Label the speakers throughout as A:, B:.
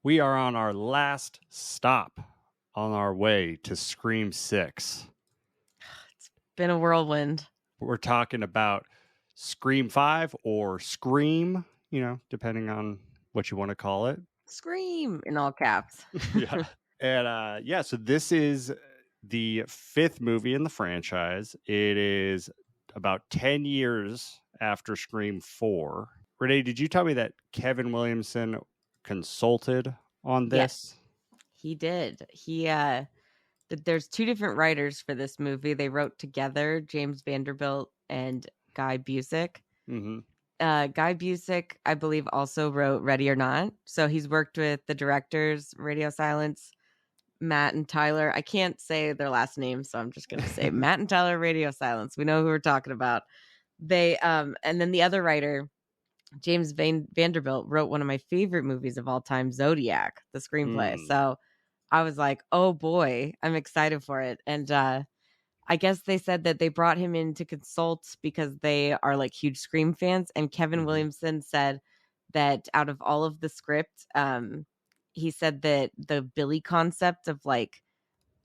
A: We are on our last stop on our way to Scream 6.
B: It's been a whirlwind.
A: We're talking about Scream 5 or Scream, depending on what you want to call it.
B: Scream in all caps.
A: Yeah. And so this is the 5th movie in the franchise. It is about 10 years after Scream 4. Renee, did you tell me that Kevin Williamson consulted on this?
B: Yes, he did. There's 2 different writers for this movie. They wrote together, James Vanderbilt and Guy Busick.
A: Mm-hmm.
B: Guy Busick, I believe, also wrote Ready or Not. So he's worked with the directors, Radio Silence, Matt and Tyler. I can't say their last names, so I'm just going to say Matt and Tyler, Radio Silence. We know who we're talking about. They and then the other writer, James Vanderbilt, wrote one of my favorite movies of all time, Zodiac, the screenplay. So I was like, oh boy, I'm excited for it. And I guess they said that they brought him in to consult because they are like huge Scream fans. And Kevin Williamson said that out of all of the script, he said that the Billy concept of like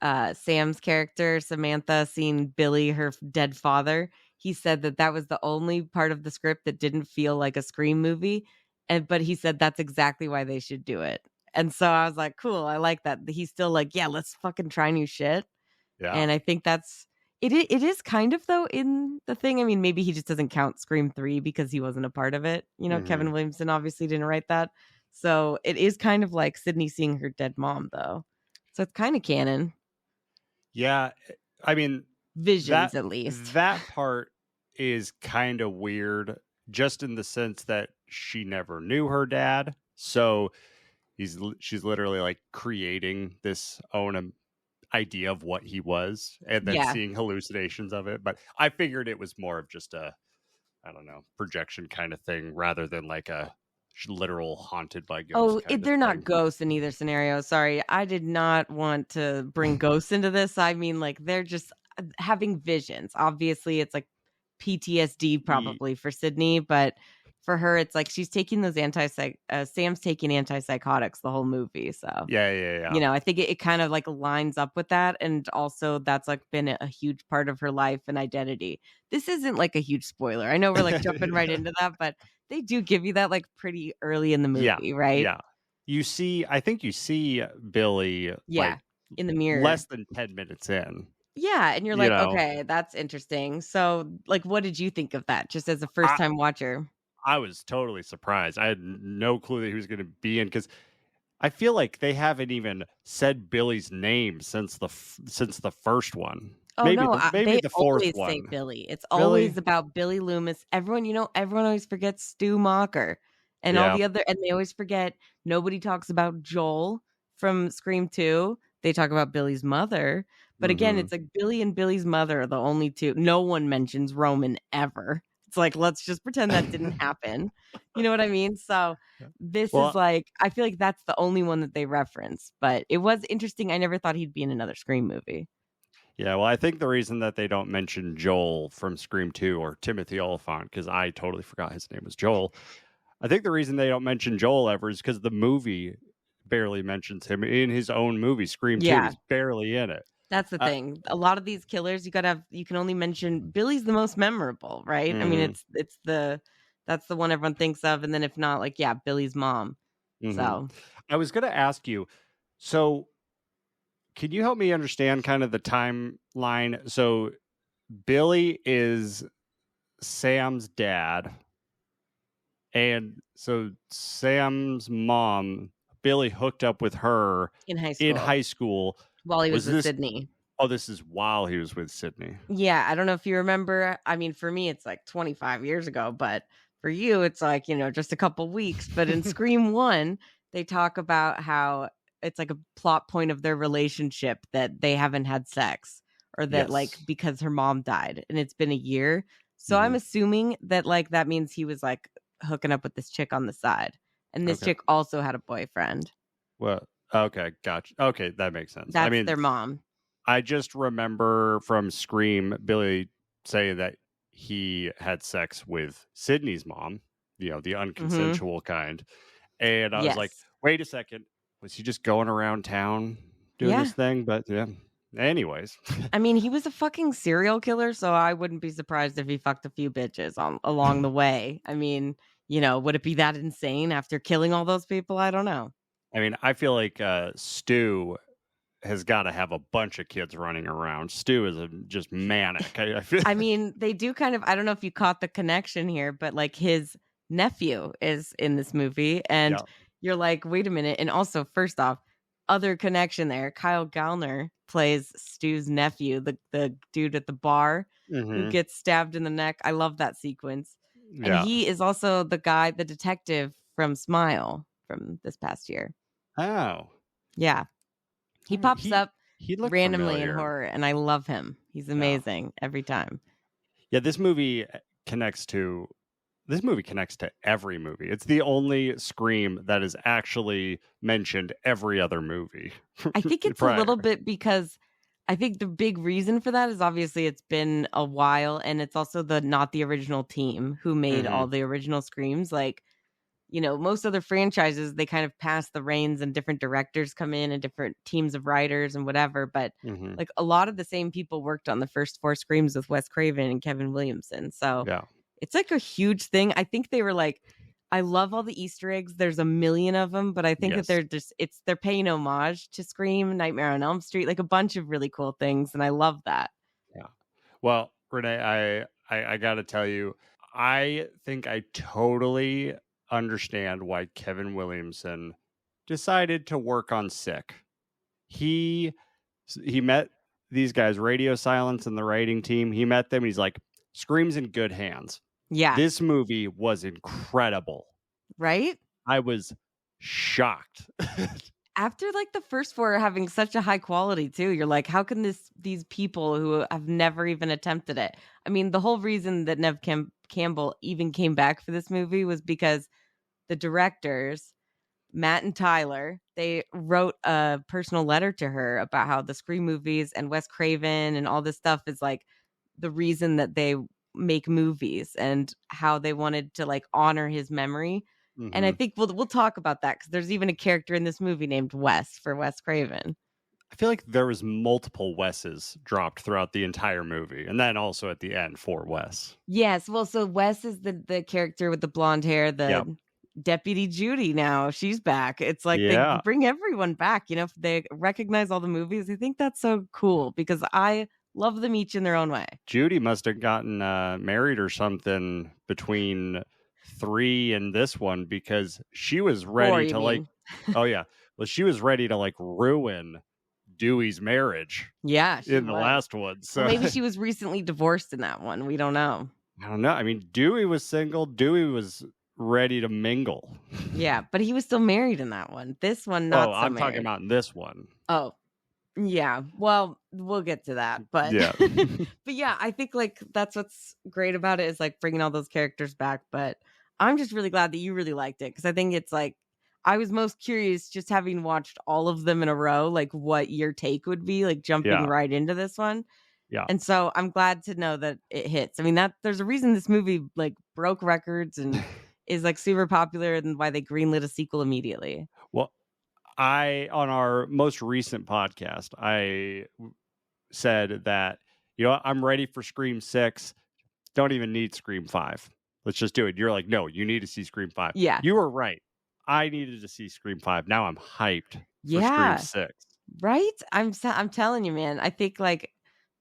B: Sam's character, Samantha, seeing Billy, her dead father, he said that was the only part of the script that didn't feel like a Scream movie. But he said that's exactly why they should do it. And so I was like, cool, I like that. He's still like, yeah, let's fucking try new shit. Yeah. And I think it is kind of, though, in the thing. I mean, maybe he just doesn't count Scream 3 because he wasn't a part of it. Kevin Williamson obviously didn't write that. So it is kind of like Sidney seeing her dead mom, though. So it's kind of canon.
A: Yeah. I mean,
B: visions, at least.
A: That part is kind of weird, just in the sense that she never knew her dad. So she's literally like creating this own idea of what he was and then seeing hallucinations of it. But I figured it was more of just a, I don't know, projection kind of thing rather than like a literal haunted by ghosts.
B: They're not ghosts in either scenario. Sorry, I did not want to bring ghosts into this. I mean, like, they're just having visions. Obviously, it's like PTSD probably for Sidney, but for her, it's like she's taking those Sam's taking antipsychotics the whole movie. So
A: yeah.
B: I think it kind of like lines up with that, and also that's like been a huge part of her life and identity. This isn't like a huge spoiler. I know we're like jumping right into that, but they do give you that like pretty early in the movie, right?
A: Yeah. I think you see Billy like
B: in the mirror
A: less than 10 minutes in.
B: Yeah, and you're like, okay, that's interesting. So, like, what did you think of that, just as a first-time watcher?
A: I was totally surprised. I had no clue that he was going to be in, because I feel like they haven't even said Billy's name since the first one.
B: Oh,
A: maybe
B: no,
A: maybe the fourth
B: always
A: one.
B: Say Billy. It's always about Billy Loomis. Everyone always forgets Stu Macher and all the other, and they always forget. Nobody talks about Joel from Scream 2. They talk about Billy's mother. But again, it's like Billy and Billy's mother are the only two. No one mentions Roman ever. It's like, let's just pretend that didn't happen. You know what I mean? So this is like, I feel like that's the only one that they reference. But it was interesting. I never thought he'd be in another Scream movie.
A: Yeah, well, I think the reason that they don't mention Joel from Scream 2 or Timothy-Olyphant, because I totally forgot his name was Joel. I think the reason they don't mention Joel ever is because the movie barely mentions him in his own movie. Scream 2 is barely in it.
B: That's the thing. A lot of these killers, you can only mention Billy's the most memorable, right? I mean, that's the one everyone thinks of, and then if not, like, Billy's mom. So
A: I was going to ask you, so can you help me understand kind of the timeline? So Billy is Sam's dad, and so Sam's mom, Billy, hooked up with her
B: in high school. While he was with Sidney.
A: Oh, this is while he was with Sidney.
B: Yeah, I don't know if you remember. I mean, for me, it's like 25 years ago, but for you, it's like, just a couple weeks. But in Scream 1, they talk about how it's like a plot point of their relationship that they haven't had sex, or that like because her mom died and it's been a year. So I'm assuming that like that means he was like hooking up with this chick on the side, and this chick also had a boyfriend.
A: Well. Okay, gotcha. Okay, that makes sense.
B: That's their mom.
A: I just remember from Scream, Billy saying that he had sex with Sidney's mom, the unconsensual kind. And I was like, wait a second, Was he just going around town doing
B: Yeah.
A: this thing? But yeah. Anyways.
B: I mean, he was a fucking serial killer, so I wouldn't be surprised if he fucked a few bitches along the way. I mean, would it be that insane after killing all those people? I don't know.
A: I mean, I feel like Stu has got to have a bunch of kids running around. Stu is just manic. I feel.
B: I mean, they do kind of, I don't know if you caught the connection here, but like his nephew is in this movie, and you're like, wait a minute. And also, first off, other connection there. Kyle Gallner plays Stu's nephew, the dude at the bar who gets stabbed in the neck. I love that sequence. And he is also the detective from Smile from this past year.
A: Oh.
B: Yeah. He pops up
A: he
B: randomly
A: familiar
B: in horror, and I love him. He's amazing every time.
A: Yeah, this movie connects to every movie. It's the only Scream that is actually mentioned every other movie.
B: I think it's a little bit because I think the big reason for that is obviously it's been a while, and it's also not the original team who made all the original Screams. Like, most other franchises, they kind of pass the reins and different directors come in and different teams of writers and whatever. But like a lot of the same people worked on the first 4 Screams with Wes Craven and Kevin Williamson. So it's like a huge thing. I think they were like, I love all the Easter eggs. There's a million of them, but I think that they're paying homage to Scream, Nightmare on Elm Street, like a bunch of really cool things. And I love that.
A: Yeah. Well, Renee, I got to tell you, I think I totally understand why Kevin Williamson decided to work on Sick. He met these guys, Radio Silence and the writing team. He met them. And he's like, Scream's in good hands.
B: Yeah.
A: This movie was incredible.
B: Right?
A: I was shocked.
B: After like the first 4 having such a high quality too, you're like, how can these people who have never even attempted it? I mean, the whole reason that Neve Campbell even came back for this movie was because the directors, Matt and Tyler, they wrote a personal letter to her about how the Scream movies and Wes Craven and all this stuff is like the reason that they make movies and how they wanted to like honor his memory. And I think we'll talk about that because there's even a character in this movie named Wes for Wes Craven.
A: I feel like there was multiple Wes's dropped throughout the entire movie, and then also at the end for Wes.
B: Yes, well, so Wes is the character with the blonde hair, Deputy Judy. Now she's back. It's like they bring everyone back. If they recognize all the movies, I think that's so cool because I love them each in their own way.
A: Judy must have gotten married or something between 3 and this one because she was ready to like. Oh yeah, well she was ready to like ruin Dewey's marriage.
B: Yeah,
A: in the last one. So
B: maybe she was recently divorced in that one. We don't know.
A: I don't know. I mean, Dewey was single. Dewey was ready to mingle.
B: Yeah, but he was still married in that one. This one, not. Oh,
A: I'm talking about in this one.
B: Oh, yeah. Well, we'll get to that, but but yeah, I think like that's what's great about it is like bringing all those characters back. But I'm just really glad that you really liked it because I think it's like I was most curious just having watched all of them in a row, like what your take would be, like jumping right into this one.
A: Yeah.
B: And so I'm glad to know that it hits. I mean, there's a reason this movie like broke records and is like super popular and why they greenlit a sequel immediately.
A: Well, on our most recent podcast, I said that, I'm ready for Scream 6. Don't even need Scream 5. Let's just do it. You're like, no, you need to see Scream 5.
B: Yeah.
A: You were right. I needed to see Scream 5. Now I'm hyped for Scream 6.
B: Right? I'm telling you, man. I think like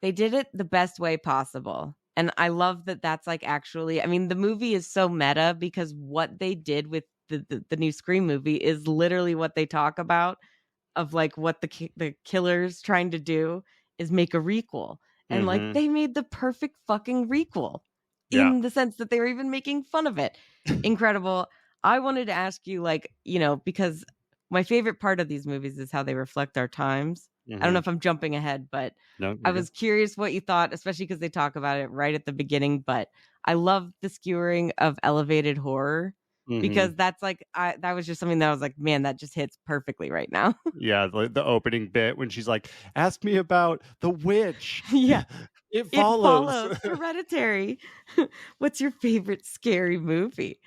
B: they did it the best way possible. And I love that that's like actually, I mean, the movie is so meta because what they did with the new Scream movie is literally what they talk about of like what the killer's trying to do is make a requel. And like they made the perfect fucking requel in the sense that they were even making fun of it. Incredible. I wanted to ask you like, because my favorite part of these movies is how they reflect our times. I don't know if I'm jumping ahead, but I was curious what you thought, especially because they talk about it right at the beginning. But I love the skewering of elevated horror because that's like, that was just something that I was like, man, that just hits perfectly right now.
A: Yeah. The opening bit when she's like, ask me about the witch.
B: Yeah.
A: It follows.
B: Hereditary. What's your favorite scary movie?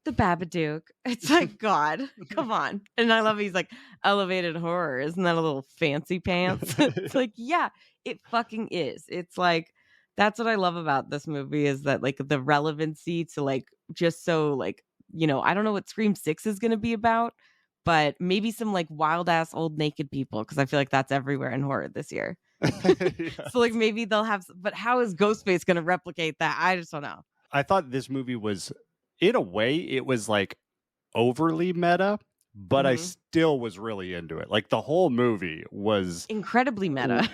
B: The Babadook. It's like, God, come on. And I love he's like, elevated horror. Isn't that a little fancy pants? It's like, yeah, it fucking is. It's like, that's what I love about this movie is that like the relevancy to like just so like, I don't know what Scream 6 is going to be about, but maybe some like wild ass old naked people because I feel like that's everywhere in horror this year. So like maybe they'll have, but how is Ghostface going to replicate that? I just don't know.
A: I thought this movie was, in a way, it was like overly meta, but I still was really into it. Like the whole movie was
B: incredibly meta.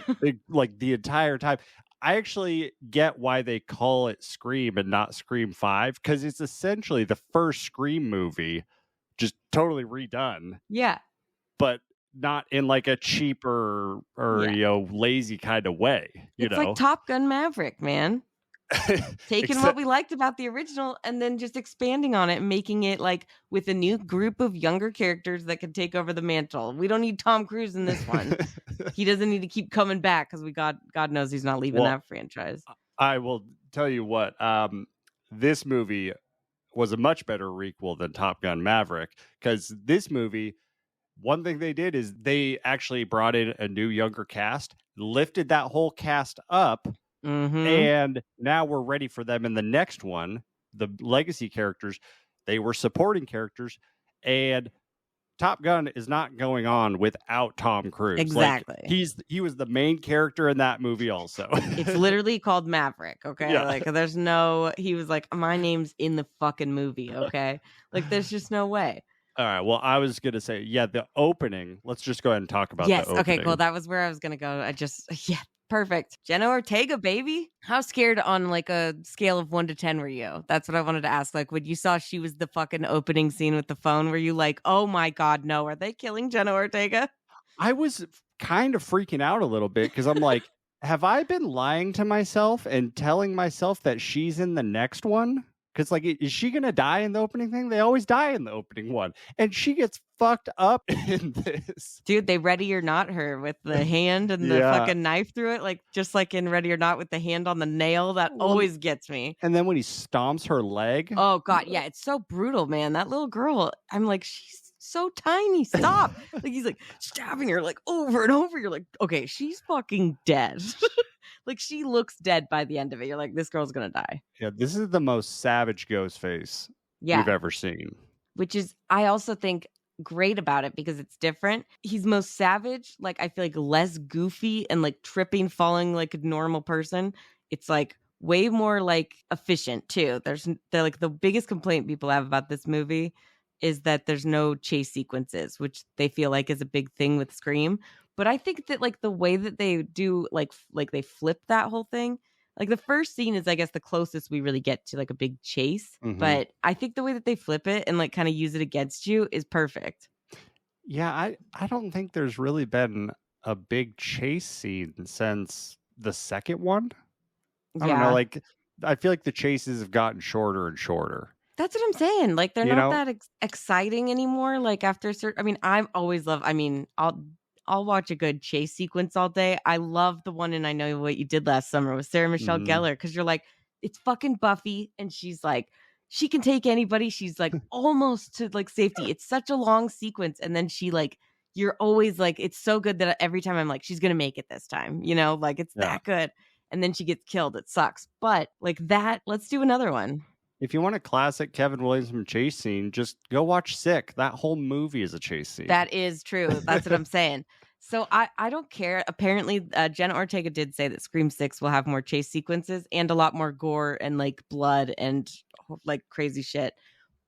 A: Like the entire time. I actually get why they call it Scream and not Scream 5, because it's essentially the first Scream movie, just totally redone.
B: Yeah.
A: But not in like a cheaper or lazy kind of way.
B: It's like Top Gun Maverick, man. Taking what we liked about the original and then just expanding on it and making it like with a new group of younger characters that can take over the mantle. We don't need Tom Cruise in this one. He doesn't need to keep coming back because God knows he's not leaving that franchise.
A: I will tell you what, this movie was a much better requel than Top Gun Maverick, because this movie, one thing they did is they actually brought in a new younger cast, lifted that whole cast up. And now we're ready for them in the next one. The legacy characters, they were supporting characters, and Top Gun is not going on without Tom Cruise.
B: Exactly.
A: Like, he was the main character in that movie also.
B: It's literally called Maverick, okay? Yeah. Like there's no, he was like, my name's in the fucking movie, okay? Like there's just no way.
A: All right. Well, I was going to say, the opening. Let's just go ahead and talk about the opening.
B: Okay, cool. That was where I was going to go. Perfect. Jenna Ortega, baby. How scared on like a scale of 1 to 10 were you? That's what I wanted to ask. Like when you saw she was the fucking opening scene with the phone, were you like, oh my God, no, are they killing Jenna Ortega?
A: I was kind of freaking out a little bit because I'm like, have I been lying to myself and telling myself that she's in the next one? Because, like, is she going to die in the opening thing? They always die in the opening one. And she gets fucked up in this.
B: Dude, they Ready or Not her with the hand and the fucking knife through it. Like, just like in Ready or Not with the hand on the nail. That always gets me.
A: And then when he stomps her leg.
B: Oh, God. Yeah, it's so brutal, man. That little girl, I'm like, she's so tiny. Stop. Like, he's like stabbing her like over and over. You're like, okay, she's fucking dead. Like she looks dead by the end of it. You're like, this girl's gonna die.
A: Yeah, this is the most savage ghost face we've ever seen.
B: Which is, I also think, great about it because it's different. He's most savage, like I feel like less goofy and like tripping, falling like a normal person. It's like way more like efficient too. They're like the biggest complaint people have about this movie is that there's no chase sequences, which they feel like is a big thing with Scream. But I think that like the way that they do like they flip that whole thing, like the first scene is, I guess, the closest we really get to like a big chase. But I think the way that they flip it and like kind of use it against you is perfect.
A: Yeah, I don't think there's really been a big chase scene since the second one. I don't know, like I feel like the chases have gotten shorter and shorter.
B: That's what I'm saying. Like they're not that exciting anymore. Like after a certain, I mean, I've always loved, I'll watch a good chase sequence all day. I love the one, and I Know What You Did Last Summer with Sarah Michelle Gellar, because you're like, it's fucking Buffy, and she's like, she can take anybody. She's like almost to like safety. It's such a long sequence, and then she like, you're always like, it's so good that every time I'm like, she's gonna make it this time, like it's that good, and then she gets killed. It sucks, but like that. Let's do another one.
A: If you want a classic Kevin Williamson chase scene, just go watch Sick. That whole movie is a chase scene.
B: That is true. That's what I'm saying. So I don't care. Apparently, Jenna Ortega did say that Scream 6 will have more chase sequences and a lot more gore and like blood and like crazy shit.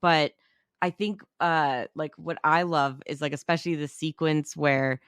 B: But I think like what I love is like especially the sequence where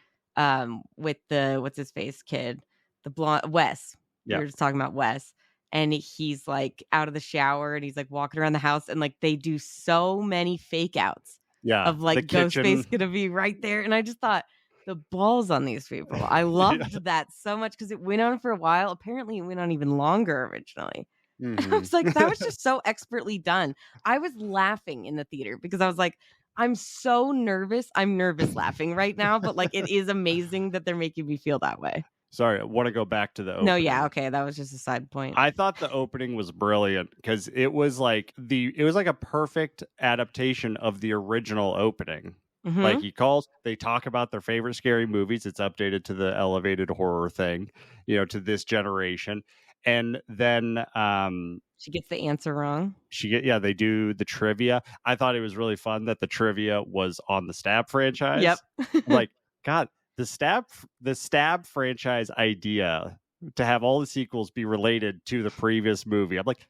B: with the what's his face kid, the blonde Wes. We were just talking about Wes. And he's like out of the shower and he's like walking around the house and like they do so many fake outs of like Ghostface gonna be right there. And I just thought the balls on these people. I loved that so much because it went on for a while. Apparently it went on even longer originally. And I was like, that was just so expertly done. I was laughing in the theater because I was like, I'm so nervous. I'm nervous laughing right now, but like it is amazing that they're making me feel that way.
A: Sorry, I want to go back to the opening.
B: No, yeah, okay, that was just a side point.
A: I thought the opening was brilliant because it was like a perfect adaptation of the original opening.
B: Mhm.
A: Like they talk about their favorite scary movies. It's updated to the elevated horror thing, to this generation. And then
B: she gets the answer wrong.
A: They do the trivia. I thought it was really fun that the trivia was on the Stab franchise.
B: Yep.
A: Like, God, the Stab franchise idea to have all the sequels be related to the previous movie. I'm like,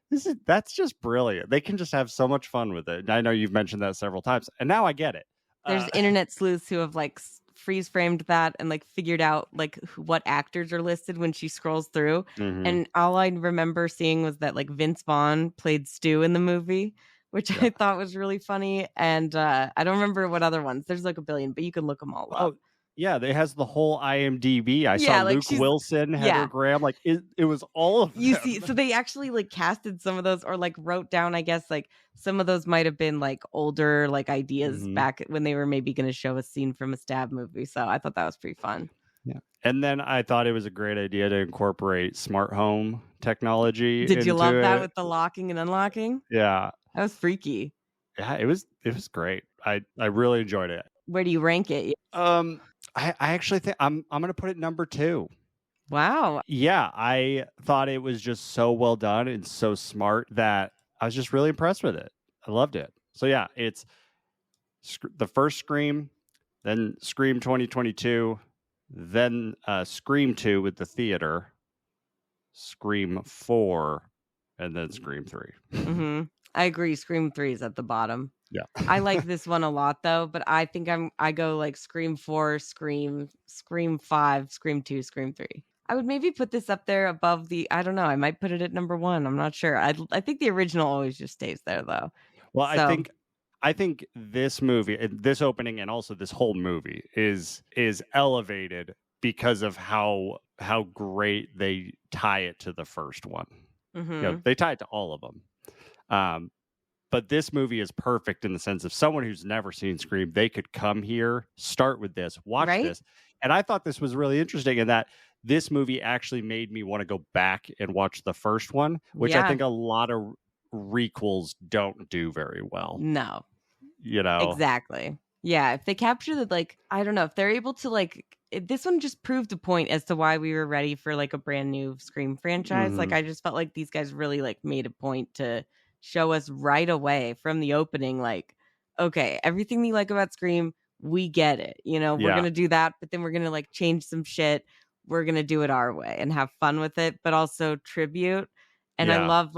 A: that's just brilliant. They can just have so much fun with it. And I know you've mentioned that several times, and now I get it.
B: There's internet sleuths who have like freeze framed that and like figured out like what actors are listed when she scrolls through.
A: Mhm.
B: And all I remember seeing was that like Vince Vaughn played Stu in the movie, which I thought was really funny. And I don't remember what other ones. There's like a billion, but you can look them all up.
A: Oh, yeah, it has the whole IMDb. I saw
B: like
A: Luke Wilson, Heather Graham. Like it was all of them.
B: You see, so they actually like casted some of those, or like wrote down, I guess, like some of those might have been like older like ideas back when they were maybe going to show a scene from a Stab movie. So I thought that was pretty fun.
A: Yeah. And then I thought it was a great idea to incorporate smart home technology.
B: Did you love that with the locking and unlocking?
A: Yeah.
B: That was freaky.
A: Yeah, it was great. I really enjoyed it.
B: Where do you rank it?
A: I actually think I'm going to put it number 2.
B: Wow.
A: Yeah, I thought it was just so well done and so smart that I was just really impressed with it. I loved it. So yeah, it's the first Scream, then Scream 2022, then Scream 2 with the theater, Scream 4, and then Scream 3.
B: Mm-hmm. I agree. Scream 3 is at the bottom.
A: Yeah.
B: I like this one a lot though, but I think I go like Scream 4, Scream 5, Scream 2, Scream 3. I would maybe put this up there above I don't know, I might put it at number 1. I'm not sure. I think the original always just stays there though.
A: Well, so. I think this movie, this opening, and also this whole movie is elevated because of how great they tie it to the first one.
B: Mm-hmm.
A: They tie it to all of them. But this movie is perfect in the sense of someone who's never seen Scream, they could come here, start with this, watch this. And I thought this was really interesting in that this movie actually made me want to go back and watch the first one, which I think a lot of requels don't do very well.
B: No.
A: Exactly.
B: Yeah, if they capture the like, I don't know, if they're able to like, this one just proved a point as to why we were ready for like a brand new Scream franchise. Like I just felt like these guys really like made a point to show us right away from the opening, like, okay, everything you like about Scream, we get it. We're going to do that, but then we're going to like change some shit. We're going to do it our way and have fun with it, but also tribute. And I love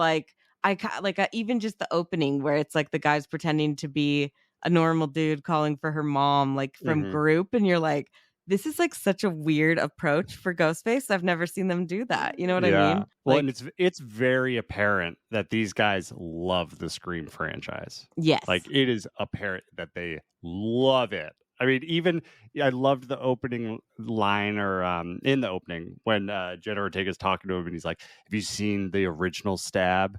B: even just the opening where it's like the guy's pretending to be a normal dude calling for her mom, like from Group. And you're like, this is like such a weird approach for Ghostface. I've never seen them do that. You know what I mean?
A: Well, and it's very apparent that these guys love the Scream franchise.
B: Yes.
A: Like it is apparent that they love it. I mean, I loved the opening line or in the opening when Jenna Ortega's talking to him and he's like, have you seen the original Stab?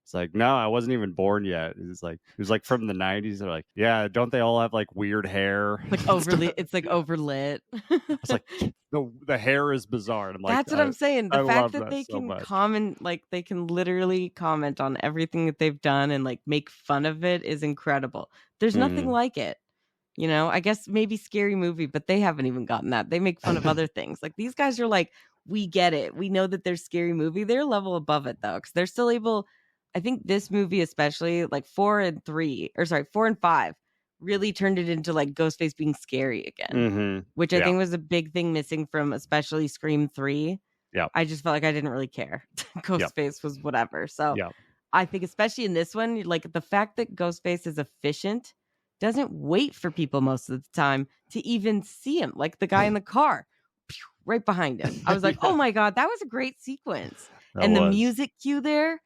A: It's like, no, I wasn't even born yet. It was like from the 90s. They're like, yeah, don't they all have like weird hair?
B: Like overly, it's like overlit.
A: It's like the hair is bizarre. And I'm like,
B: that's what I'm saying. The fact that they
A: so
B: can
A: much.
B: comment, like they can literally comment on everything that they've done and like make fun of it is incredible. There's nothing like it. I guess maybe Scary Movie, but they haven't even gotten that. They make fun of other things. Like these guys are like, we get it. We know that there's Scary Movie. They're a level above it though, because they're still able. I think this movie, especially like 4 and 5, really turned it into like Ghostface being scary again, which I think was a big thing missing from especially Scream 3.
A: Yeah,
B: I just felt like I didn't really care. Ghostface was whatever. So I think especially in this one, like the fact that Ghostface is efficient, doesn't wait for people most of the time to even see him. Like the guy in the car, right behind him. I was like, oh my God, that was a great sequence. The music cue there.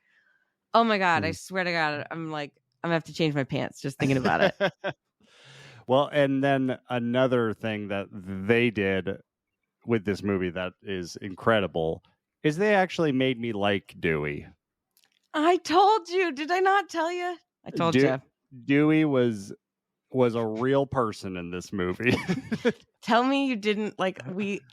B: Oh my God, I swear to God, I'm going to have to change my pants just thinking about it.
A: Well, and then another thing that they did with this movie that is incredible is they actually made me like Dewey.
B: I told you. Did I not tell you? I told you.
A: Dewey was a real person in this movie.
B: Tell me you didn't like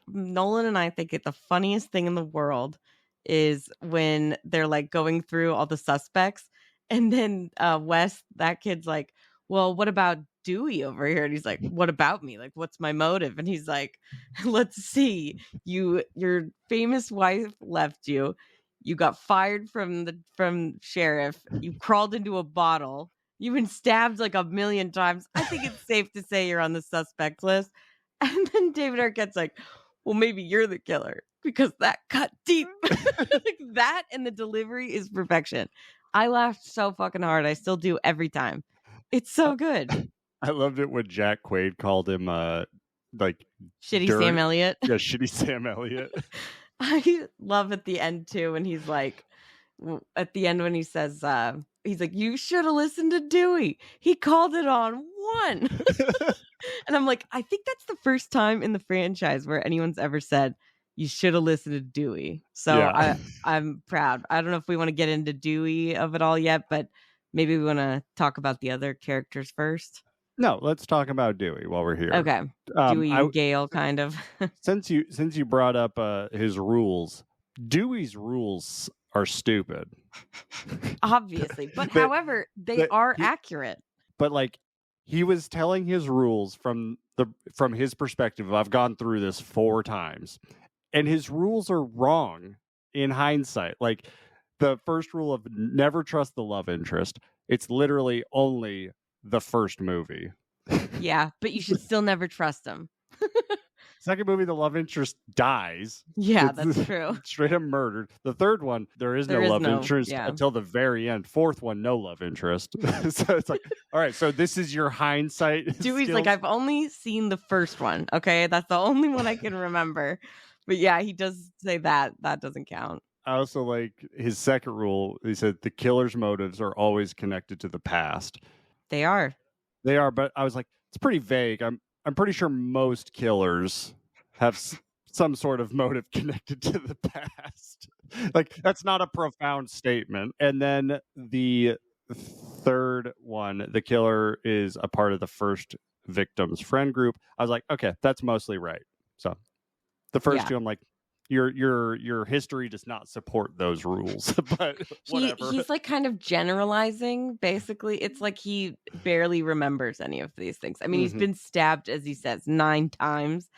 B: Nolan and I think the funniest thing in the world is when they're like going through all the suspects and then Wes, that kid's like, well, what about Dewey over here? And he's like, what about me? Like, what's my motive? And he's like, let's see. Your famous wife left you. You got fired from sheriff. You crawled into a bottle. You've been stabbed like a million times. I think it's safe to say you're on the suspect list. And then David Arquette's like, well, maybe you're the killer because that cut deep. Like that and the delivery is perfection. I laughed so fucking hard. I still do every time. It's so good.
A: I loved it when Jack Quaid called him like
B: Shitty Sam Elliott.
A: Yeah, shitty Sam Elliott.
B: I love at the end too when he's like, at the end when he says, he's like, you should have listened to Dewey. He called it on one. And I'm like, I think that's the first time in the franchise where anyone's ever said you should have listened to Dewey. So yeah. I'm proud. I don't know if we want to get into Dewey of it all yet, but maybe we want to talk about the other characters first.
A: No, let's talk about Dewey while we're here.
B: Okay. Dewey and Gale, kind of. since
A: you brought up his rules, Dewey's rules are stupid.
B: Obviously. But however, they are accurate.
A: But like he was telling his rules from his perspective. I've gone through this 4 times. And his rules are wrong in hindsight. Like the first rule of never trust the love interest. It's literally only the first movie.
B: Yeah, but you should still never trust him.
A: Second movie, the love interest dies.
B: Yeah, that's true.
A: Straight up murdered. The third one, there is no love interest until the very end. Fourth one, no love interest. So it's like, all right, so this is your hindsight.
B: Dewey's like, I've only seen the first one. Okay, that's the only one I can remember. But yeah, he does say that doesn't count.
A: I also like his second rule. He said the killer's motives are always connected to the past.
B: They are,
A: but I was like, it's pretty vague. I'm pretty sure most killers have some sort of motive connected to the past. Like that's not a profound statement. And then the third one, the killer is a part of the first victim's friend group. I was like, okay, that's mostly right. So the first two, I'm like, your history does not support those rules. But whatever.
B: He's like kind of generalizing. Basically, it's like he barely remembers any of these things. I mean, he's been stabbed, as he says, 9 times,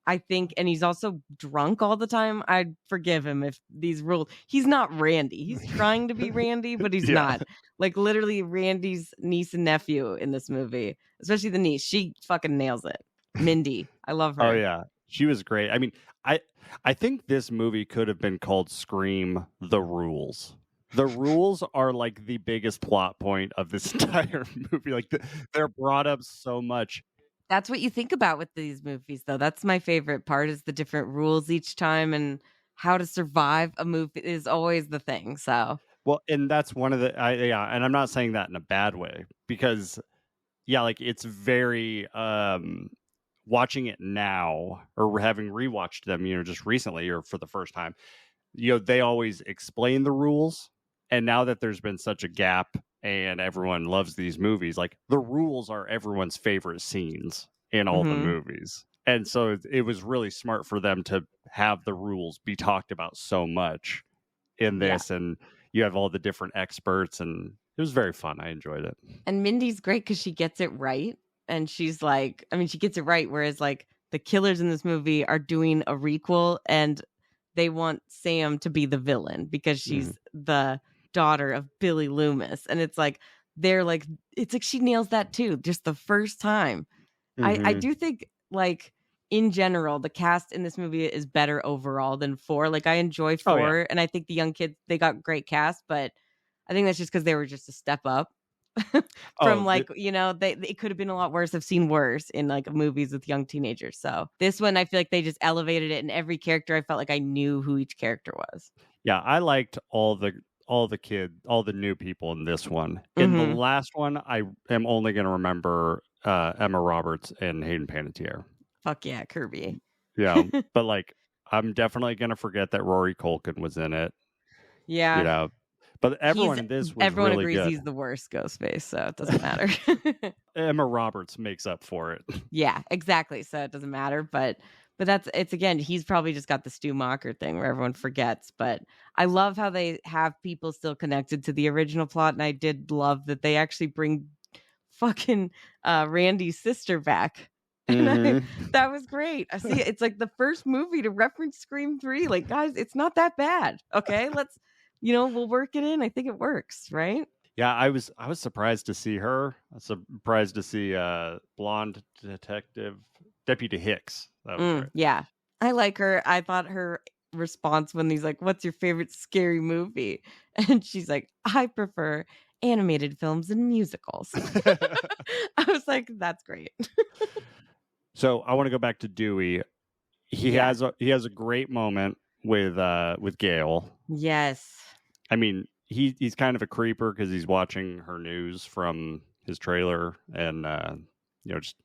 B: I think, and he's also drunk all the time. I'd forgive him if these rules. He's not Randy. He's trying to be Randy, but he's not. Like literally, Randy's niece and nephew in this movie, especially the niece. She fucking nails it. Mindy, I love her.
A: Oh yeah. She was great. I mean, I think this movie could have been called Scream: The Rules. The rules are like the biggest plot point of this entire movie. Like they're brought up so much.
B: That's what you think about with these movies, though. That's my favorite part is the different rules each time, and how to survive a movie is always the thing. So
A: well, and that's one of the and I'm not saying that in a bad way because like it's very watching it now or having rewatched them, just recently or for the first time, they always explain the rules. And now that there's been such a gap and everyone loves these movies, like the rules are everyone's favorite scenes in all the movies. And so it was really smart for them to have the rules be talked about so much in this. Yeah. And you have all the different experts and it was very fun. I enjoyed it.
B: And Mindy's great because she gets it right. And she's like, I mean, she gets it right. Whereas like the killers in this movie are doing a requel and they want Sam to be the villain because she's the daughter of Billy Loomis. And it's like, it's like she nails that too. Just the first time. I do think like in general, the cast in this movie is better overall than 4. Like I enjoy 4 and I think the young kids, they got great cast, but I think that's just because they were just a step up. From it could have been a lot worse. I've seen worse in like movies with young teenagers. So this one, I feel like they just elevated it, and every character, I felt like I knew who each character was.
A: Yeah, I liked all the new people in this one. In the last one, I am only going to remember Emma Roberts and Hayden Panettiere.
B: Fuck yeah, Kirby.
A: Yeah, but like I'm definitely going to forget that Rory Culkin was in it.
B: Yeah.
A: But everyone in this was
B: everyone
A: really
B: agrees
A: good.
B: he's the worst Ghostface, so it doesn't matter.
A: Emma Roberts makes up for it.
B: Yeah, exactly. So it doesn't matter, but it's again, he's probably just got the Stu Macher thing where everyone forgets. But I love how they have people still connected to the original plot, and I did love that they actually bring fucking Randy's sister back. And that was great. I see it's like the first movie to reference Scream 3. Like, guys, it's not that bad. Okay, let's we'll work it in. I think it works, right?
A: Yeah, I was surprised to see her. I was surprised to see blonde detective Deputy Hicks. That was right.
B: Yeah, I like her. I thought her response when he's like, "What's your favorite scary movie?" and she's like, "I prefer animated films and musicals." I was like, "That's great."
A: So I want to go back to Dewey. He has a great moment with Gale.
B: Yes.
A: I mean, he's kind of a creeper because he's watching her news from his trailer and just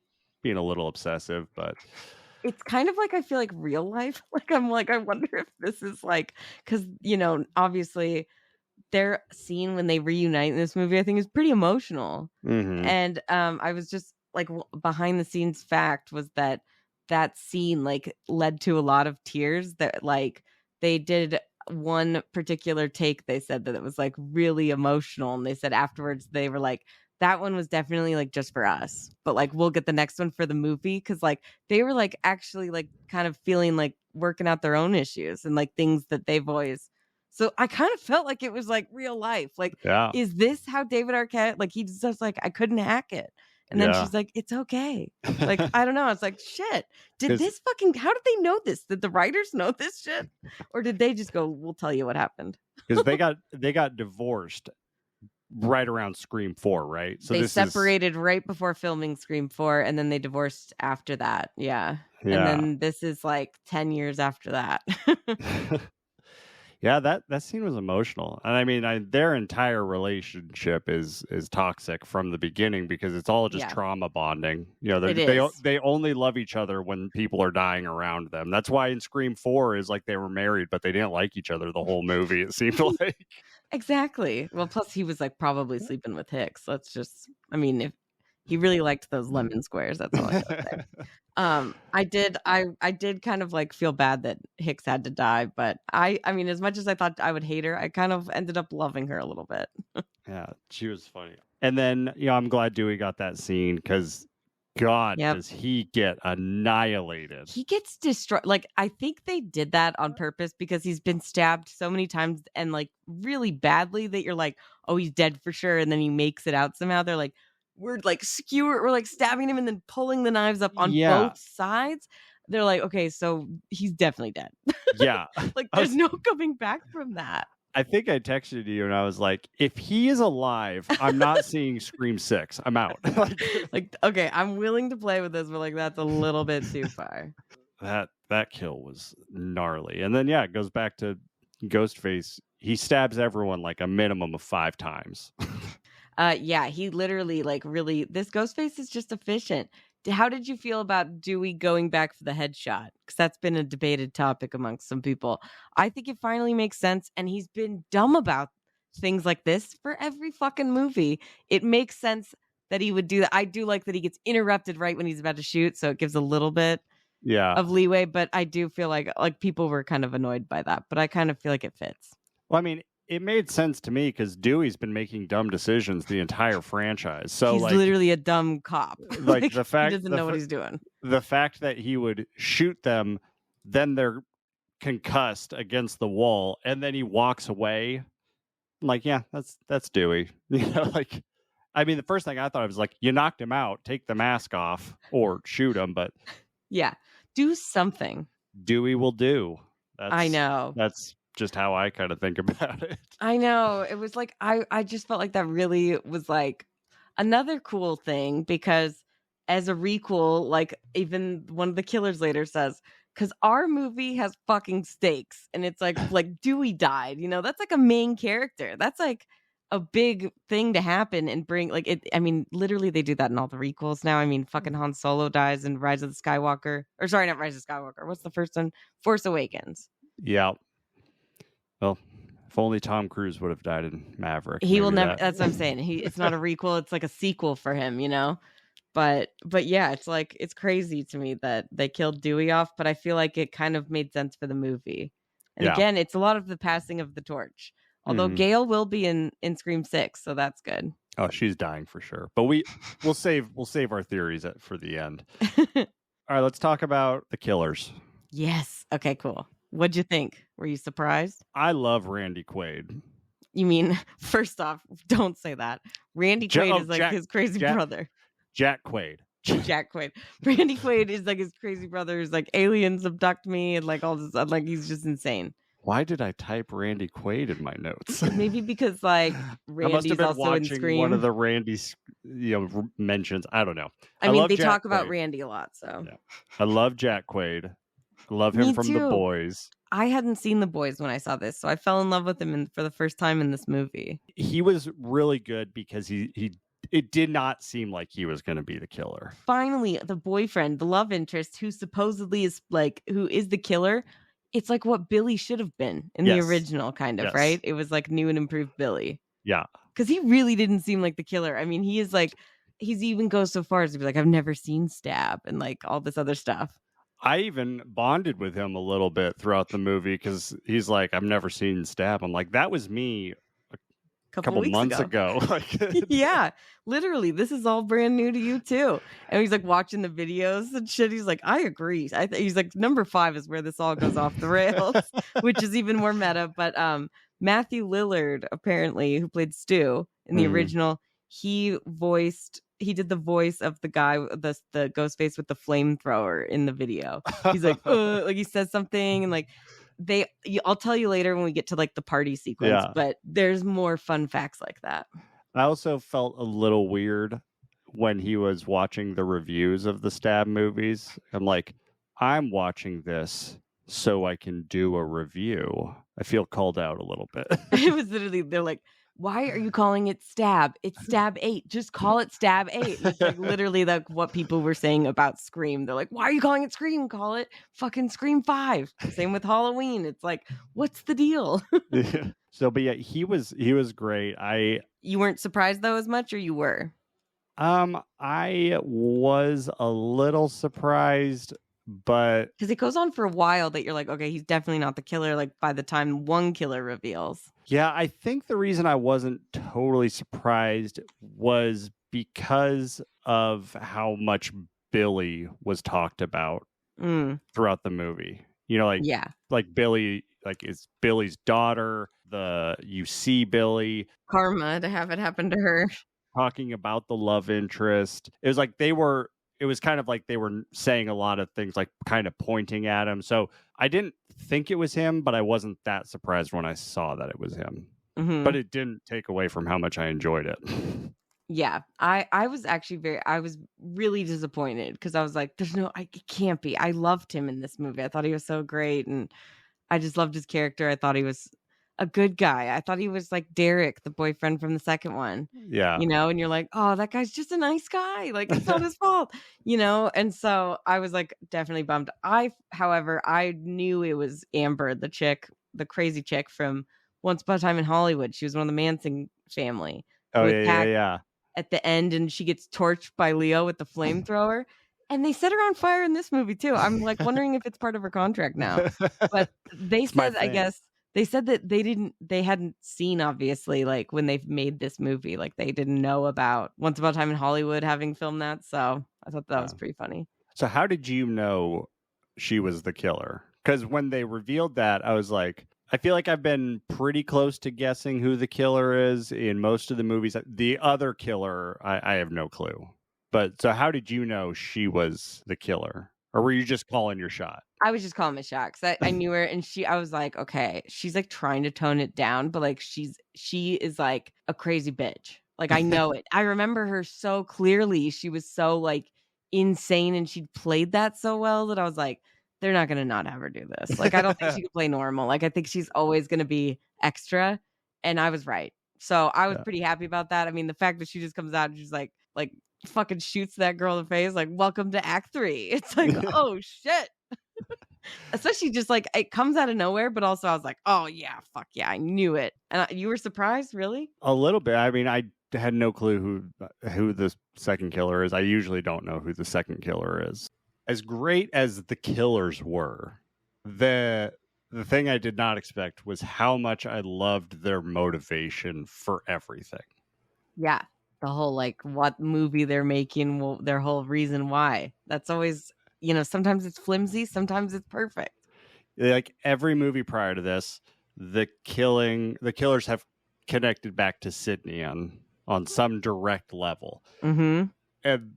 A: being a little obsessive, but
B: it's kind of like I feel like real life. Like I'm like, I wonder if this is like because obviously their scene when they reunite in this movie, I think is pretty emotional. And I was just like behind the scenes fact was that scene like led to a lot of tears that like they did one particular take. They said that it was like really emotional. And they said afterwards they were like, that one was definitely like just for us, but like we'll get the next one for the movie. Cause like they were like actually like kind of feeling like working out their own issues and like things that they've always. So I kind of felt like it was like real life. Like, is this how David Arquette, like he just like, I couldn't hack it. And then she's like, it's okay. Like, I don't know. It's like, shit. How did they know this? Did the writers know this shit? Or did they just go, we'll tell you what happened?
A: Because they got divorced right around Scream 4, right?
B: So they separated right before filming Scream 4, and then they divorced after that. Yeah. And then this is like 10 years after that.
A: Yeah, that scene was emotional. And I mean, their entire relationship is toxic from the beginning because it's all just trauma bonding. They only love each other when people are dying around them. That's why in Scream 4 is like they were married, but they didn't like each other the whole movie, it seemed like. Exactly.
B: Well, plus he was like probably sleeping with Hicks. Let's just, I mean, if he really liked those lemon squares, that's all I gotta say. I did kind of like feel bad that Hicks had to die, but I mean, as much as I thought I would hate her, I kind of ended up loving her a little bit.
A: Yeah, she was funny. And then, I'm glad Dewey got that scene because God, does he get annihilated.
B: He gets destroyed. Like, I think they did that on purpose because he's been stabbed so many times and like really badly that you're like, oh, he's dead for sure. And then he makes it out somehow. They're like, we're like we're like stabbing him and then pulling the knives up on both sides. They're like, okay, so he's definitely dead.
A: Yeah.
B: Like there's no coming back from that.
A: I think I texted you and I was like, if he is alive, I'm not seeing Scream 6. I'm out.
B: like, okay, I'm willing to play with this, but like that's a little bit too far.
A: That kill was gnarly. And then it goes back to Ghostface. He stabs everyone like a minimum of 5 times.
B: He literally like really this Ghostface is just efficient. How did you feel about Dewey going back for the headshot? Because that's been a debated topic amongst some people. I think it finally makes sense, and he's been dumb about things like this for every fucking movie. It makes sense that he would do that. I do like that he gets interrupted right when he's about to shoot, so it gives a little bit of leeway. But I do feel like people were kind of annoyed by that, but I kind of feel like it fits.
A: Well, I mean, it made sense to me because Dewey's been making dumb decisions the entire franchise. So
B: he's literally a dumb cop.
A: Like the fact
B: he doesn't know what he's doing.
A: The fact that he would shoot them, then they're concussed against the wall, and then he walks away. I'm like, yeah, that's Dewey. Like, I mean, the first thing I thought was like, you knocked him out, take the mask off or shoot him, but
B: do something.
A: Dewey will do.
B: I know.
A: That's just how I kind of think about it.
B: I know. It was like I just felt like that really was like another cool thing because as a requel, like even one of the killers later says, because our movie has fucking stakes and it's like Dewey died, that's like a main character. That's like a big thing to happen and bring like it. I mean, literally they do that in all the requels now. I mean, fucking Han Solo dies in Rise of the Skywalker, or sorry, not Rise of Skywalker. What's the first one? Force Awakens.
A: Yeah. Well, If only Tom Cruise would have died in Maverick.
B: He will
A: maybe
B: never. That's what I'm saying. It's not a requel. It's like a sequel for him, you know. But yeah, it's like it's crazy to me that they killed Dewey off. But I feel like it kind of made sense for the movie. And
A: Yeah.
B: again, it's a lot of the passing of the torch. Although Gale will be in Scream 6, so that's good.
A: Oh, she's dying for sure. But we'll save our theories for the end. All right, let's talk about the killers.
B: Yes. Okay, cool. What'd you think? Were you surprised?
A: I love Randy Quaid.
B: You mean, first off, don't say that. Randy Quaid is like his crazy brother.
A: Jack Quaid.
B: Jack Quaid. Randy Quaid is like his crazy brother. Is like aliens abduct me and like all this. Like he's just insane.
A: Why did I type Randy Quaid in my notes?
B: Maybe because like Randy's
A: I must have been
B: also
A: watching
B: in Scream.
A: one of the Randy's mentions. I don't know.
B: I mean, they
A: Jack
B: talk about
A: Quaid.
B: Randy a lot. So
A: yeah. I love Jack Quaid. I love him from The Boys.
B: I hadn't seen The Boys when I saw this, so I fell in love with him for the first time in this movie.
A: He was really good because it did not seem like he was going to be the killer.
B: Finally, the boyfriend, the love interest, who supposedly is like, who is the killer. It's like what Billy should have been in the original, kind of, right? It was like new and improved Billy.
A: Yeah.
B: Because he really didn't seem like the killer. I mean, he is like, he's even goes so far as to be like, I've never seen Stab and like all this other stuff.
A: I even bonded with him a little bit throughout the movie because he's like, I've never seen Stab. I'm like, that was me a couple months ago.
B: Yeah, literally. This is all brand new to you too. And he's like watching the videos and shit. He's like, I agree. He's like, number 5 is where this all goes off the rails, which is even more meta. But Matthew Lillard, apparently, who played Stu in the original, he did the voice of the guy, the ghost face with the flamethrower in the video. He's like, like he says something and like I'll tell you later when we get to like the party sequence, but there's more fun facts like that.
A: I also felt a little weird when he was watching the reviews of the Stab movies. I'm like, I'm watching this so I can do a review. I feel called out a little bit.
B: It was literally, they're like, why are you calling it Stab? It's Stab 8. Just call it Stab 8. It's like literally like what people were saying about Scream. They're like, why are you calling it Scream? Call it fucking Scream 5. Same with Halloween. It's like, what's the deal?
A: So, but yeah, he was great.
B: You weren't surprised though as much, or you were?
A: I was a little surprised, but
B: because it goes on for a while that you're like, okay, he's definitely not the killer. Like by the time one killer reveals.
A: Yeah, I think the reason I wasn't totally surprised was because of how much Billy was talked about throughout the movie. You know, like Billy, like it's Billy's daughter. You see Billy
B: karma to have it happen to her.
A: Talking about the love interest. It was like it was kind of like they were saying a lot of things, like kind of pointing at him. So I didn't think it was him, but I wasn't that surprised when I saw that it was him. Mm-hmm. But it didn't take away from how much I enjoyed it.
B: Yeah, I was actually I was really disappointed because I was like, it can't be. I loved him in this movie. I thought he was so great. And I just loved his character. I thought he was a good guy. I thought he was like Derek, the boyfriend from the second one.
A: Yeah.
B: You know, and you're like, oh, that guy's just a nice guy. Like, it's not his fault, you know? And so I was like, definitely bummed. However, I knew it was Amber, the chick, the crazy chick from Once Upon a Time in Hollywood. She was one of the Manson family.
A: Oh, yeah.
B: At the end, and she gets torched by Leo with the flamethrower. And they set her on fire in this movie, too. I'm like wondering if it's part of her contract now. But they said, I guess, they said that they hadn't seen, obviously, like when they've made this movie, like they didn't know about Once Upon a Time in Hollywood having filmed that. So I thought that was pretty funny.
A: So how did you know she was the killer? Because when they revealed that, I was like, I feel like I've been pretty close to guessing who the killer is in most of the movies. The other killer, I have no clue. But so how did you know she was the killer? Or were you just calling your shot?
B: I was just calling my shot because I knew her, and I was like, okay, she's like trying to tone it down, but like she is like a crazy bitch. Like I know it. I remember her so clearly. She was so like insane, and she played that so well that I was like, they're not gonna not have her do this. Like I don't think she could play normal. Like I think she's always gonna be extra, and I was right. So I was pretty happy about that. I mean, the fact that she just comes out and she's like fucking shoots that girl in the face, like, welcome to Act 3. It's like, oh shit. Especially just like it comes out of nowhere, but also I was like, oh yeah, fuck yeah, I knew it. And you were surprised, really?
A: A little bit. I mean, I had no clue who the second killer is. I usually don't know who the second killer is. As great as the killers were, the thing I did not expect was how much I loved their motivation for everything.
B: Yeah. The whole like what movie they're making, their whole reason why. That's always, sometimes it's flimsy, sometimes it's perfect.
A: Like every movie prior to this, the killers have connected back to Sidney on some direct level.
B: Mm-hmm.
A: And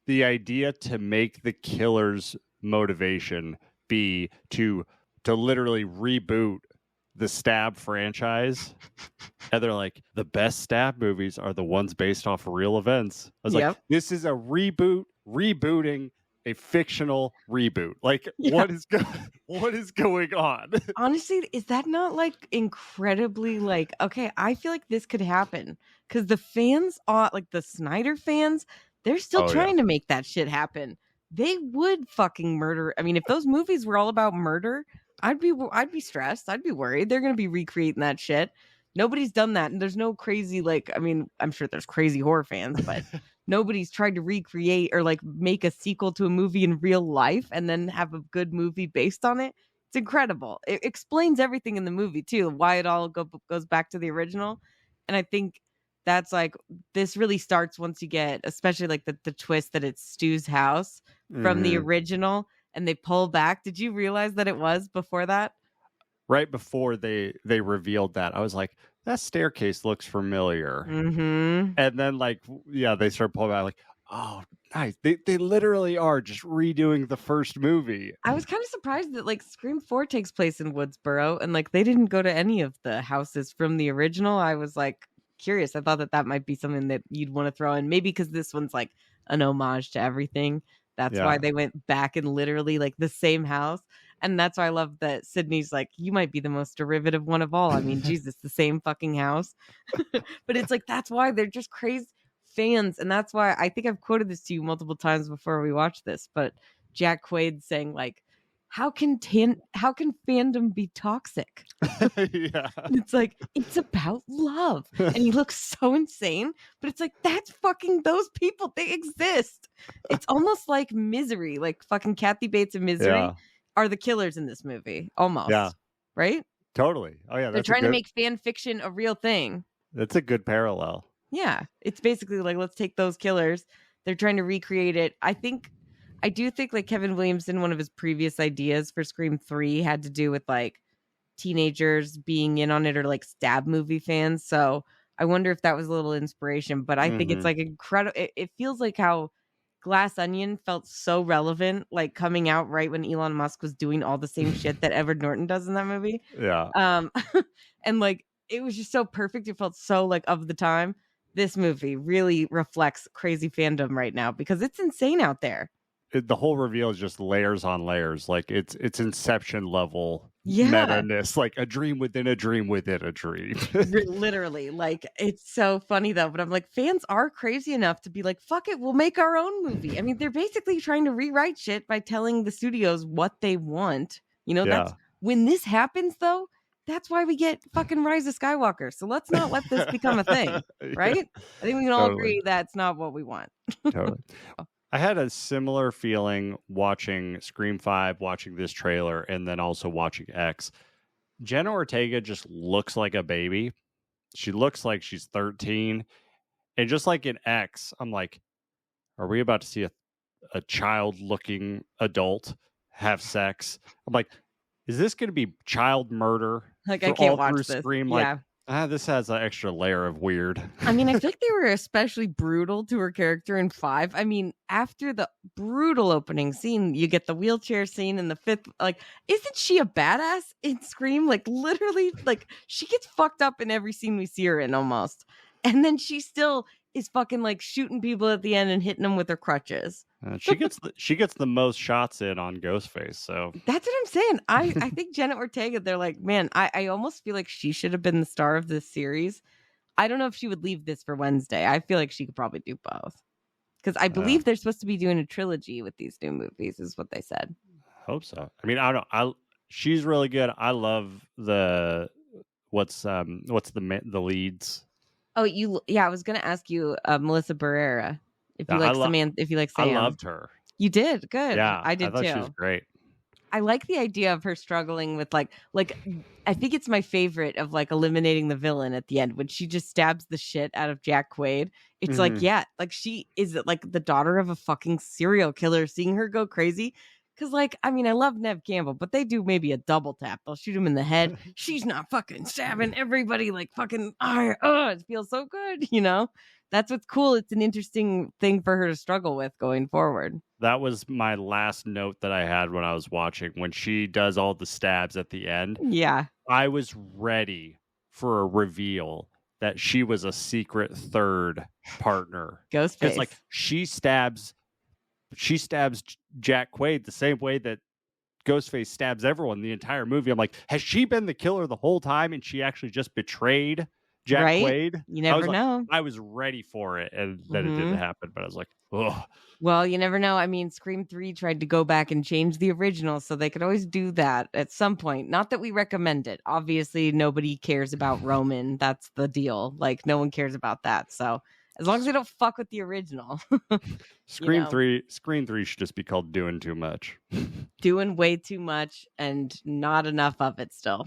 A: the idea to make the killer's motivation be to literally reboot the Stab franchise, and they're like, the best Stab movies are the ones based off of real events. I was like, this is a rebooting a fictional reboot. Like, what is going on?
B: Honestly, is that not like incredibly like, okay, I feel like this could happen because the fans are like the Snyder fans, they're still trying to make that shit happen. They would fucking murder. I mean, if those movies were all about murder, I'd be stressed. I'd be worried. They're going to be recreating that shit. Nobody's done that. And there's no crazy, like, I mean, I'm sure there's crazy horror fans, but nobody's tried to recreate or like make a sequel to a movie in real life and then have a good movie based on it. It's incredible. It explains everything in the movie too, why it all goes back to the original. And I think that's like, this really starts once you get, especially like the twist that it's Stu's house from the original and they pull back. Did you realize that it was before that?
A: Right before they revealed that, I was like, that staircase looks familiar.
B: Mm-hmm.
A: And then they start pulling back like, oh, nice. They literally are just redoing the first movie.
B: I was kind of surprised that like Scream 4 takes place in Woodsboro and like they didn't go to any of the houses from the original. I was like curious. I thought that might be something that you'd want to throw in, maybe because this one's like an homage to everything. That's why they went back and literally like the same house. And that's why I love that Sydney's like, you might be the most derivative one of all. I mean, Jesus, the same fucking house. But it's like, that's why they're just crazy fans. And that's why I think I've quoted this to you multiple times before we watched this. But Jack Quaid saying like, how can fandom be toxic? It's like, it's about love. And he looks so insane. But it's like, that's fucking those people. They exist. It's almost like Misery, like fucking Kathy Bates and Misery are the killers in this movie. Almost. Yeah. Right?
A: Totally. Oh, yeah.
B: They're trying to make fan fiction a real thing.
A: That's a good parallel.
B: Yeah. It's basically like, let's take those killers. They're trying to recreate it. I do think like Kevin Williamson, one of his previous ideas for Scream 3 had to do with like teenagers being in on it or like Stab movie fans. So I wonder if that was a little inspiration, but I think it's like incredible. It feels like how Glass Onion felt so relevant, like coming out right when Elon Musk was doing all the same shit that Edward Norton does in that movie.
A: Yeah.
B: And like, it was just so perfect. It felt so like of the time. This movie really reflects crazy fandom right now because it's insane out there.
A: The whole reveal is just layers on layers. Like it's Inception level meta-ness, like a dream within a dream within a dream.
B: Literally, like it's so funny though. But I'm like, fans are crazy enough to be like, fuck it, we'll make our own movie. I mean, they're basically trying to rewrite shit by telling the studios what they want. That's when this happens though. That's why we get fucking Rise of Skywalker. So let's not let this become a thing, right? I think we can all agree that's not what we want.
A: Totally. I had a similar feeling watching Scream 5, watching this trailer, and then also watching X. Jenna Ortega just looks like a baby. She looks like she's 13. And just like in X, I'm like, are we about to see a child-looking adult have sex? I'm like, is this going to be child murder?
B: Like, I can't watch this.
A: Scream?
B: Yeah.
A: This has an extra layer of weird.
B: I mean, I feel like they were especially brutal to her character in 5. I mean, after the brutal opening scene, you get the wheelchair scene in the 5th. Like, isn't she a badass in Scream? Like, literally, like, she gets fucked up in every scene we see her in almost. And then she still is fucking, like, shooting people at the end and hitting them with her crutches.
A: She gets the most shots in on Ghostface, so
B: that's what I'm saying. I think Jenna Ortega, they're like, man, I almost feel like she should have been the star of this series. I don't know if she would leave this for Wednesday. I feel like she could probably do both because I believe they're supposed to be doing a trilogy with these new movies, is what they said.
A: hope so. I mean, I don't know. She's really good. I love what's the leads.
B: Oh, I was gonna ask you, Melissa Barrera, if you
A: Yeah,
B: like Samantha, if you like
A: I
B: Sam.
A: loved her.
B: You did good.
A: Yeah,
B: I did
A: thought
B: too.
A: she was great.
B: I like the idea of her struggling with like I think it's my favorite of like eliminating the villain at the end when she just stabs the shit out of Jack Quaid. It's like, yeah, like she is like the daughter of a fucking serial killer. Seeing her go crazy. Cause like, I mean, I love Neve Campbell, but they do maybe a double tap. They'll shoot him in the head. She's not fucking stabbing everybody like fucking, it feels so good, you know? That's what's cool. It's an interesting thing for her to struggle with going forward.
A: That was my last note that I had when I was watching. When she does all the stabs at the end,
B: yeah,
A: I was ready for a reveal that she was a secret third partner.
B: Ghostface.
A: Because like she stabs Jack Quaid the same way that Ghostface stabs everyone the entire movie. I'm like, has she been the killer the whole time and she actually just betrayed Jack Quaid?
B: You never know.
A: I was ready for it, and then it didn't happen, but I was like, oh.
B: Well, you never know. I mean, Scream 3 tried to go back and change the original, so they could always do that at some point. Not that we recommend it. Obviously, nobody cares about Roman. That's the deal. Like, no one cares about that. So as long as they don't fuck with the original.
A: Scream 3 should just be called Doing Too Much.
B: Doing way too much and not enough of it still.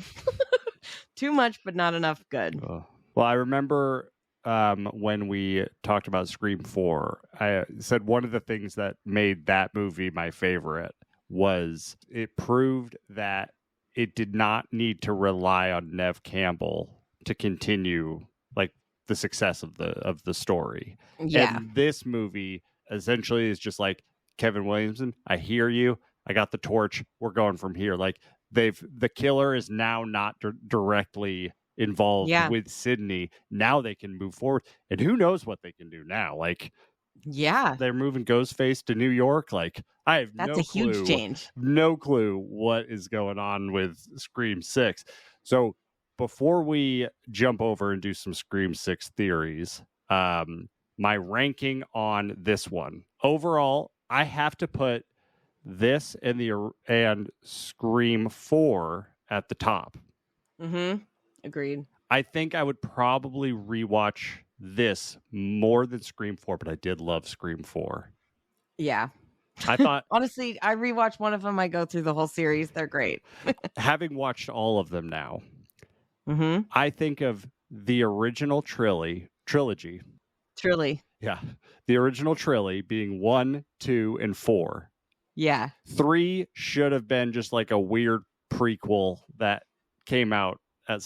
B: Too much, but not enough good.
A: Well, I remember when we talked about Scream 4, I said one of the things that made that movie my favorite was it proved that it did not need to rely on Neve Campbell to continue like the success of the story.
B: Yeah.
A: And this movie essentially is just like, Kevin Williamson, I hear you. I got the torch. We're going from here. Like the killer is now not directly involved with Sidney. Now they can move forward, and who knows what they can do now. Like, they're moving Ghostface to New York. Like, I have
B: that's a huge change.
A: No clue what is going on with Scream 6. So before we jump over and do some Scream 6 theories, my ranking on this one overall, I have to put this and Scream 4 at the top.
B: Agreed.
A: I think I would probably rewatch this more than Scream 4, but I did love Scream 4.
B: Yeah.
A: I thought...
B: Honestly, I rewatch one of them. I go through the whole series. They're great.
A: Having watched all of them now, I think of the original trilogy. Yeah. The original trilogy being 1, 2, and 4.
B: Yeah.
A: 3 should have been just like a weird prequel that came out at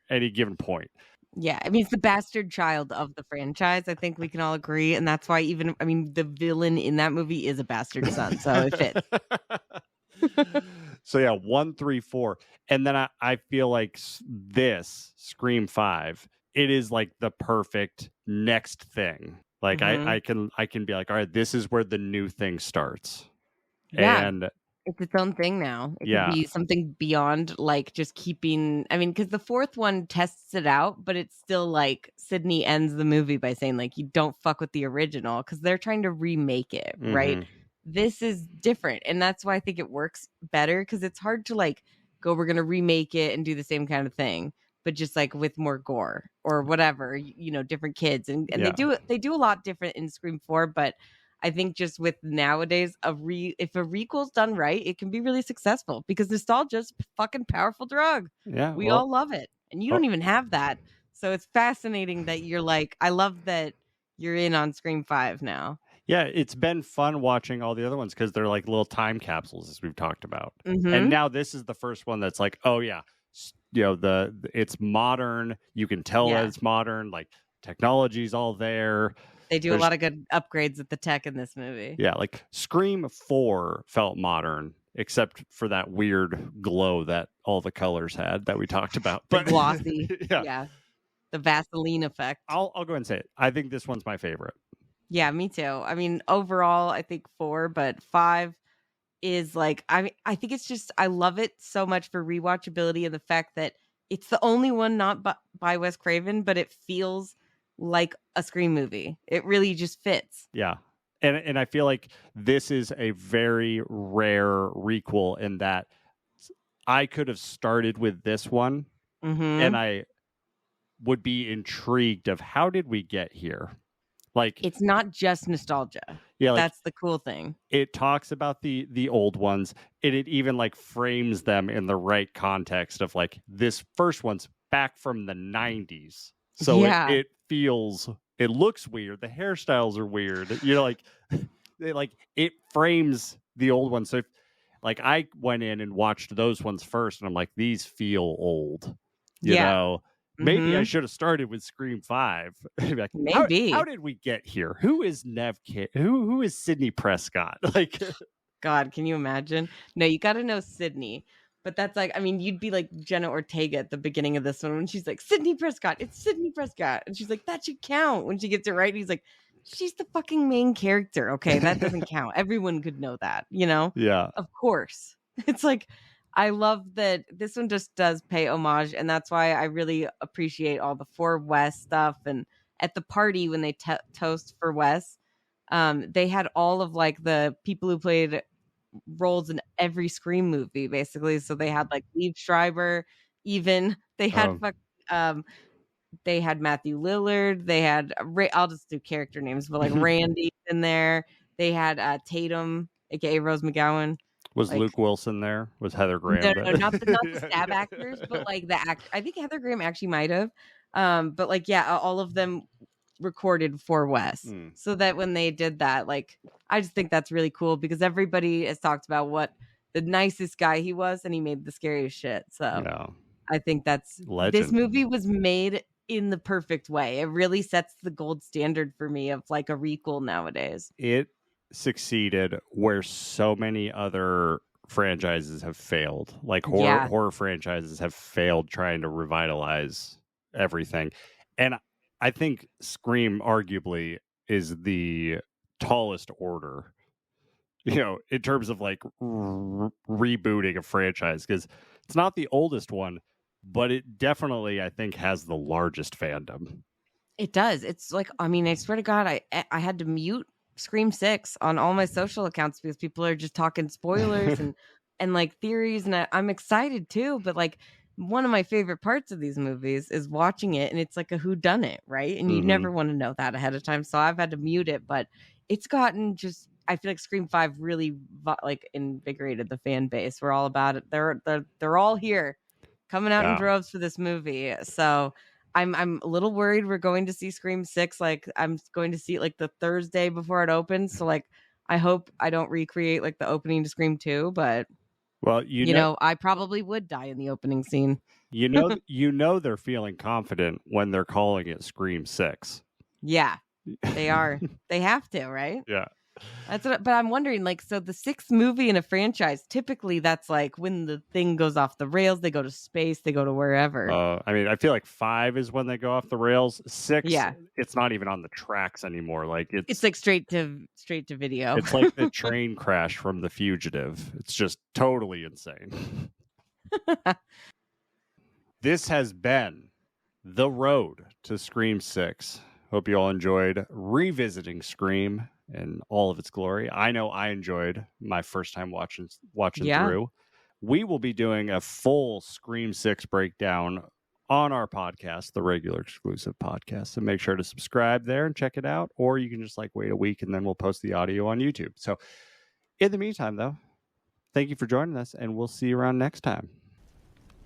A: any given point.
B: Yeah, I mean, it's the bastard child of the franchise. I think we can all agree. And that's why the villain in that movie is a bastard son. So it fits.
A: So yeah, 1, 3, 4. And then I feel like this Scream 5, it is like the perfect next thing. Like I can be like, all right, this is where the new thing starts.
B: Yeah.
A: And
B: it's its own thing now. It could be something beyond like just keeping. I mean, because the fourth one tests it out, but it's still like Sidney ends the movie by saying like, you don't fuck with the original because they're trying to remake it, right? This is different, and that's why I think it works better because it's hard to like go, we're gonna remake it and do the same kind of thing, but just like with more gore or whatever, different kids, and they do a lot different in Scream 4, but I think just with nowadays, if a requel's done right, it can be really successful because nostalgia's a fucking powerful drug.
A: Yeah,
B: we all love it, and you don't even have that. So it's fascinating that you're like, I love that you're in on Scream 5 now.
A: Yeah, it's been fun watching all the other ones because they're like little time capsules, as we've talked about. And now this is the first one that's like, oh yeah, it's modern. You can tell that it's modern. Like technology's all there.
B: They do a lot of good upgrades with the tech in this movie.
A: Yeah, like Scream 4 felt modern, except for that weird glow that all the colors had that we talked about.
B: But glossy. Yeah. The Vaseline effect.
A: I'll go ahead and say it. I think this one's my favorite.
B: Yeah, me too. I mean, overall, I think 4, but 5 is like, I think it's just, I love it so much for rewatchability and the fact that it's the only one not by Wes Craven, but it feels like a Scream movie. It really just fits.
A: Yeah. And I feel like this is a very rare requel in that I could have started with this one and I would be intrigued of how did we get here? Like,
B: it's not just nostalgia.
A: Yeah, like,
B: that's the cool thing.
A: It talks about the old ones, and it even like frames them in the right context of like this first one's back from the 90s. So it feels, it looks weird. The hairstyles are weird. You know, like it frames the old ones. So like I went in and watched those ones first, and I'm like, these feel old. You know, maybe I should have started with Scream 5. Like,
B: maybe.
A: How did we get here? Who is Neve? Who is Sidney Prescott? Like,
B: God, can you imagine? No, you got to know Sidney. But that's like, I mean, you'd be like Jenna Ortega at the beginning of this one when she's like, Sidney Prescott, it's Sidney Prescott. And she's like, that should count when she gets it right. And he's like, she's the fucking main character. Okay, that doesn't count. Everyone could know that, you know?
A: Yeah.
B: Of course. It's like, I love that this one just does pay homage. And that's why I really appreciate all the For Wes stuff. And at the party when they toast for Wes, they had all of like the people who played roles in every Scream movie, basically. So they had like Liev Schreiber, even they had they had Matthew Lillard, they had I'll just do character names, but like Randy in there. They had Tatum, aka Rose McGowan.
A: Was like, Luke Wilson there? Was Heather Graham?
B: No, not the stab actors, but like the act. I think Heather Graham actually might have. But like, yeah, all of them recorded for Wes, so that when they did that, like, I just think that's really cool because everybody has talked about what the nicest guy he was, and he made the scariest shit. So I think that's legend. This movie was made in the perfect way. It really sets the gold standard for me of like a requel nowadays.
A: It succeeded where so many other franchises have failed. Like horror franchises have failed trying to revitalize everything. And I think Scream arguably is the tallest order, you know, in terms of like rebooting a franchise, because it's not the oldest one, but it definitely, I think, has the largest fandom.
B: It does. It's like, I mean, I swear to God, I had to mute Scream 6 on all my social accounts because people are just talking spoilers and like theories, and I'm excited too, but like one of my favorite parts of these movies is watching it, and it's like a whodunit, right? And you never want to know that ahead of time, so I've had to mute it. But it's gotten just, I feel like Scream 5 really like invigorated the fan base. We're all about it. They're all here, coming out in droves for this movie. So I'm a little worried we're going to see Scream 6. Like, I'm going to see it like the Thursday before it opens. So like, I hope I don't recreate like the opening to Scream 2, but
A: well, you know,
B: I probably would die in the opening scene.
A: You know, they're feeling confident when they're calling it Scream 6.
B: Yeah, they are. They have to, right?
A: Yeah.
B: That's what, but I'm wondering, like, so the sixth movie in a franchise, typically that's like when the thing goes off the rails, they go to space, they go to wherever.
A: I mean, I feel like 5 is when they go off the rails. 6, it's not even on the tracks anymore. Like it's
B: like straight to video.
A: It's like the train crash from The Fugitive. It's just totally insane. This has been the road to Scream 6. Hope you all enjoyed revisiting Scream in all of its glory. I know I enjoyed my first time watching through. We will be doing a full Scream 6 breakdown on our podcast, the regular exclusive podcast. So make sure to subscribe there and check it out. Or you can just like wait a week and then we'll post the audio on YouTube. So in the meantime, though, thank you for joining us, and we'll see you around next time.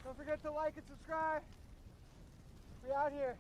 C: Don't forget to like and subscribe. We out here.